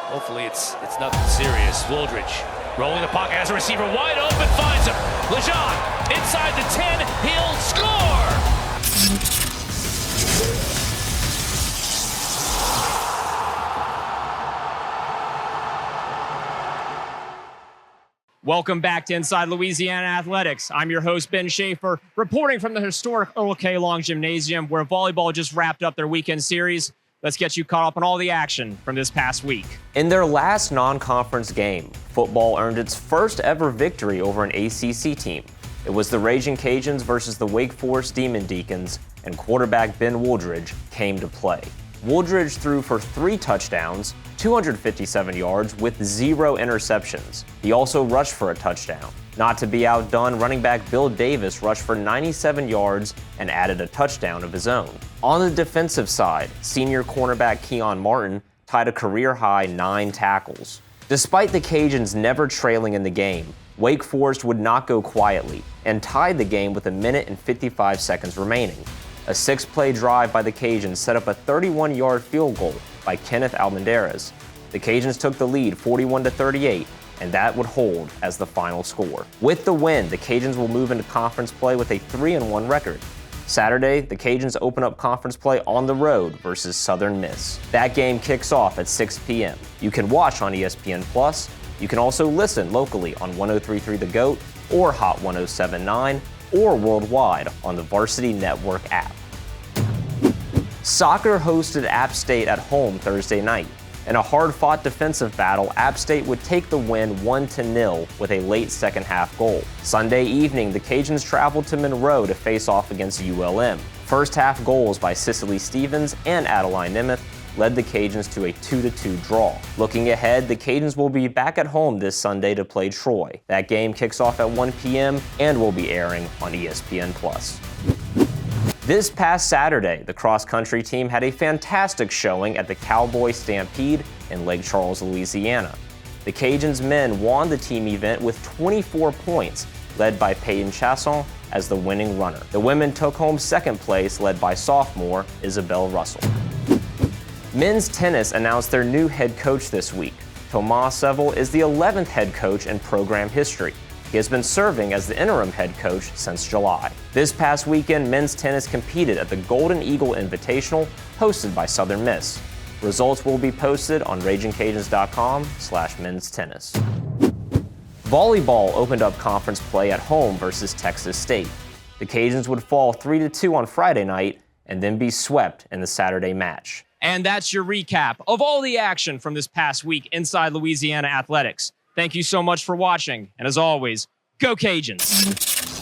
Hopefully it's nothing serious. Wooldridge rolling the pocket, has a receiver wide open, finds him. Lejean inside the 10, he'll score! Welcome back to Inside Louisiana Athletics. I'm your host, Ben Schaefer, reporting from the historic OK Long Gymnasium, where volleyball just wrapped up their weekend series. Let's get you caught up on all the action from this past week. In their last non-conference game, football earned its first ever victory over an ACC team. It was the Raging Cajuns versus the Wake Forest Demon Deacons, and quarterback Ben Wooldridge came to play. Wooldridge threw for 3 touchdowns, 257 yards with 0 interceptions. He also rushed for a touchdown. Not to be outdone, running back Bill Davis rushed for 97 yards and added a touchdown of his own. On the defensive side, senior cornerback Keon Martin tied a career-high 9 tackles. Despite the Cajuns never trailing in the game, Wake Forest would not go quietly and tied the game with 1 minute and 55 seconds remaining. A 6-play drive by the Cajuns set up a 31-yard field goal by Kenneth Almendarez. The Cajuns took the lead 41-38, and that would hold as the final score. With the win, the Cajuns will move into conference play with a 3-1 record. Saturday, the Cajuns open up conference play on the road versus Southern Miss. That game kicks off at 6 p.m. You can watch on ESPN+. You can also listen locally on 103.3 The GOAT or Hot 107.9 or worldwide on the Varsity Network app. Soccer hosted App State at home Thursday night. In a hard-fought defensive battle, App State would take the win 1-0 with a late second-half goal. Sunday evening, the Cajuns traveled to Monroe to face off against ULM. First-half goals by Cicely Stevens and Adeline Nemeth led the Cajuns to a 2-2 draw. Looking ahead, the Cajuns will be back at home this Sunday to play Troy. That game kicks off at 1 p.m. and will be airing on ESPN+. This past Saturday, the cross-country team had a fantastic showing at the Cowboy Stampede in Lake Charles, Louisiana. The Cajuns men won the team event with 24 points, led by Peyton Chasson as the winning runner. The women took home second place, led by sophomore Isabel Russell. Men's tennis announced their new head coach this week. Tomas Seville is the 11th head coach in program history. He has been serving as the interim head coach since July. This past weekend, men's tennis competed at the Golden Eagle Invitational, hosted by Southern Miss. Results will be posted on RagingCajuns.com/men's tennis. Volleyball opened up conference play at home versus Texas State. The Cajuns would fall 3-2 on Friday night and then be swept in the Saturday match. And that's your recap of all the action from this past week inside Louisiana Athletics. Thank you so much for watching, and as always, go Cajuns!